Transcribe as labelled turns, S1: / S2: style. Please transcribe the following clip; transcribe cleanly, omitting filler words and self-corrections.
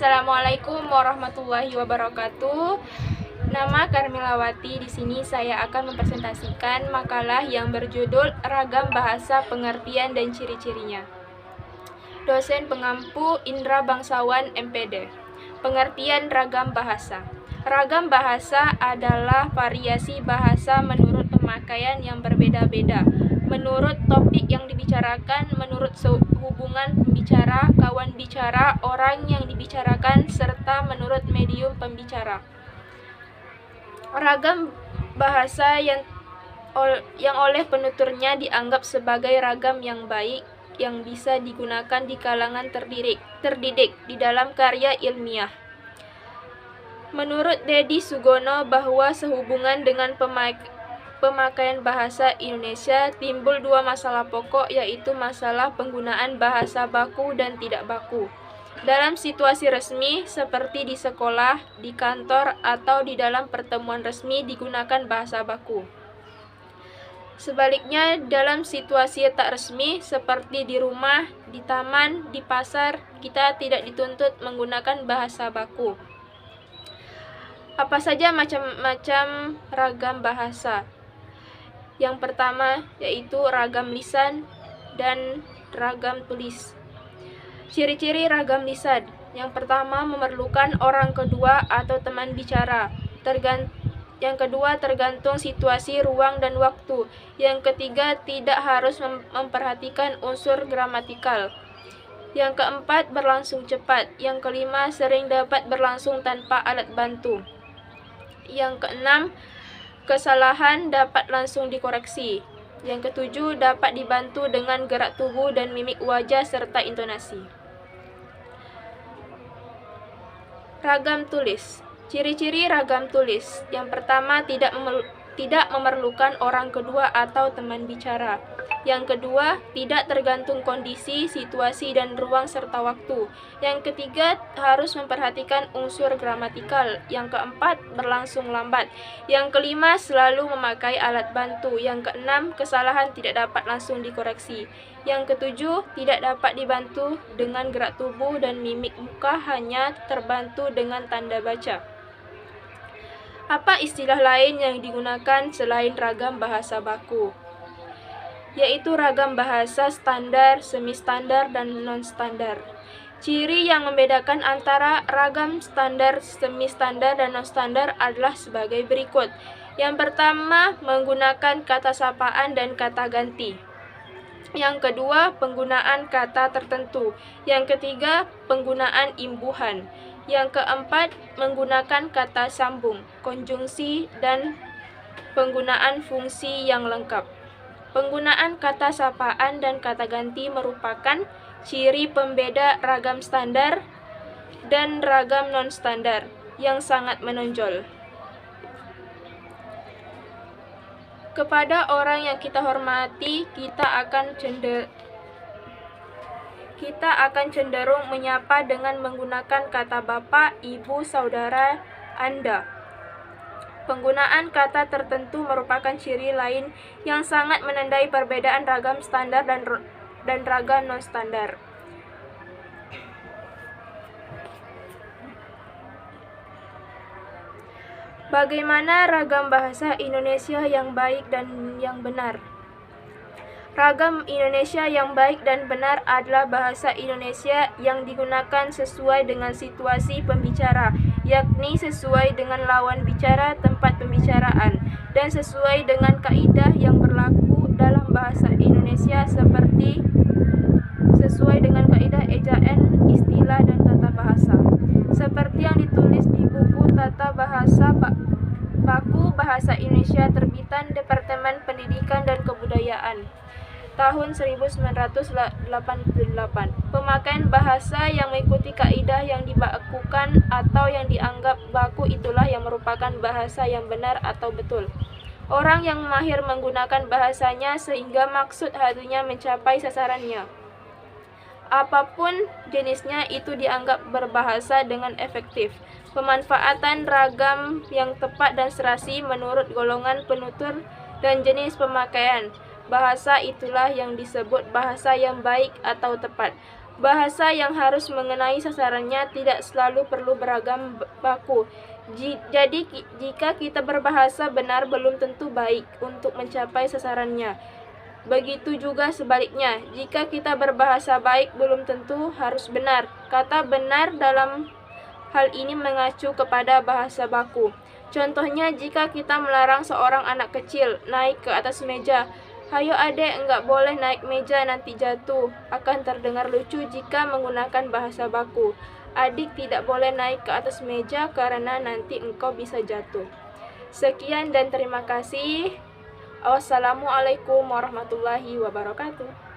S1: Assalamualaikum warahmatullahi wabarakatuh. Nama Karmilawati. Di sini saya akan mempresentasikan makalah yang berjudul Ragam Bahasa Pengertian dan Ciri-cirinya. Dosen pengampu Indra Bangsawan MPD. Pengertian ragam bahasa. Ragam bahasa adalah variasi bahasa menurut pemakaian yang berbeda-beda, menurut topik yang dibicarakan, menurut hubungan pembicara, kawan bicara, orang yang dibicarakan, serta menurut medium pembicara. Ragam bahasa yang oleh penuturnya dianggap sebagai ragam yang baik yang bisa digunakan di kalangan terdidik di dalam karya ilmiah. Menurut Dedi Sugono bahwa sehubungan dengan pemakaian bahasa Indonesia timbul dua masalah pokok, yaitu masalah penggunaan bahasa baku dan tidak baku. Dalam situasi resmi seperti di sekolah, di kantor, atau di dalam pertemuan resmi digunakan bahasa baku. Sebaliknya, dalam situasi tak resmi seperti di rumah, di taman, di pasar, kita tidak dituntut menggunakan bahasa baku. Apa saja macam-macam ragam bahasa? Yang pertama yaitu ragam lisan dan ragam tulis. Ciri-ciri ragam lisan. Yang pertama, memerlukan orang kedua atau teman bicara. Yang kedua, tergantung situasi, ruang, dan waktu. Yang ketiga, tidak harus memperhatikan unsur gramatikal. Yang keempat, berlangsung cepat. Yang kelima, sering dapat berlangsung tanpa alat bantu. Yang keenam, kesalahan dapat langsung dikoreksi. Yang ketujuh, dapat dibantu dengan gerak tubuh dan mimik wajah serta intonasi. Ragam tulis. Ciri-ciri ragam tulis. Yang pertama, tidak memerlukan orang kedua atau teman bicara. Yang kedua, tidak tergantung kondisi, situasi, dan ruang serta waktu. Yang ketiga, harus memperhatikan unsur gramatikal. Yang keempat, berlangsung lambat. Yang kelima, selalu memakai alat bantu. Yang keenam, kesalahan tidak dapat langsung dikoreksi. Yang ketujuh, tidak dapat dibantu dengan gerak tubuh dan mimik muka, hanya terbantu dengan tanda baca. Apa istilah lain yang digunakan selain ragam bahasa baku? Yaitu ragam bahasa standar, semi-standar, dan non-standar. Ciri yang membedakan antara ragam standar, semi-standar, dan non-standar adalah sebagai berikut. Yang pertama, menggunakan kata sapaan dan kata ganti. Yang kedua, penggunaan kata tertentu. Yang ketiga, penggunaan imbuhan. Yang keempat, menggunakan kata sambung, konjungsi, dan penggunaan fungsi yang lengkap. Penggunaan kata sapaan dan kata ganti merupakan ciri pembeda ragam standar dan ragam non-standar yang sangat menonjol. Kepada orang yang kita hormati, kita akan cenderung menyapa dengan menggunakan kata bapak, ibu, saudara, Anda. Penggunaan kata tertentu merupakan ciri lain yang sangat menandai perbedaan ragam standar dan ragam non-standar. Bagaimana ragam bahasa Indonesia yang baik dan yang benar? Ragam Indonesia yang baik dan benar adalah bahasa Indonesia yang digunakan sesuai dengan situasi pembicara, yakni sesuai dengan lawan bicara, tempat pembicaraan, dan sesuai dengan kaidah yang berlaku dalam bahasa Indonesia seperti sesuai dengan kaidah ejaan, istilah, dan tata bahasa. Seperti yang ditulis di buku Tata Bahasa Baku Bahasa Indonesia terbitan Departemen Pendidikan dan Kebudayaan tahun 1988. Pemakaian bahasa yang mengikuti kaidah yang dibakukan atau yang dianggap baku itulah yang merupakan bahasa yang benar atau betul. Orang yang mahir menggunakan bahasanya sehingga maksud hatinya mencapai sasarannya. Apapun jenisnya itu dianggap berbahasa dengan efektif. Pemanfaatan ragam yang tepat dan serasi menurut golongan penutur dan jenis pemakaian. Bahasa itulah yang disebut bahasa yang baik atau tepat. Bahasa yang harus mengenai sasarannya tidak selalu perlu beragam baku. Jadi jika kita berbahasa benar belum tentu baik untuk mencapai sasarannya. Begitu juga sebaliknya, jika kita berbahasa baik belum tentu harus benar. Kata benar dalam hal ini mengacu kepada bahasa baku. Contohnya, jika kita melarang seorang anak kecil naik ke atas meja, "Hayo adek, enggak boleh naik meja, nanti jatuh," akan terdengar lucu jika menggunakan bahasa baku. Adik tidak boleh naik ke atas meja karena nanti engkau bisa jatuh. Sekian dan terima kasih. Wassalamualaikum warahmatullahi wabarakatuh.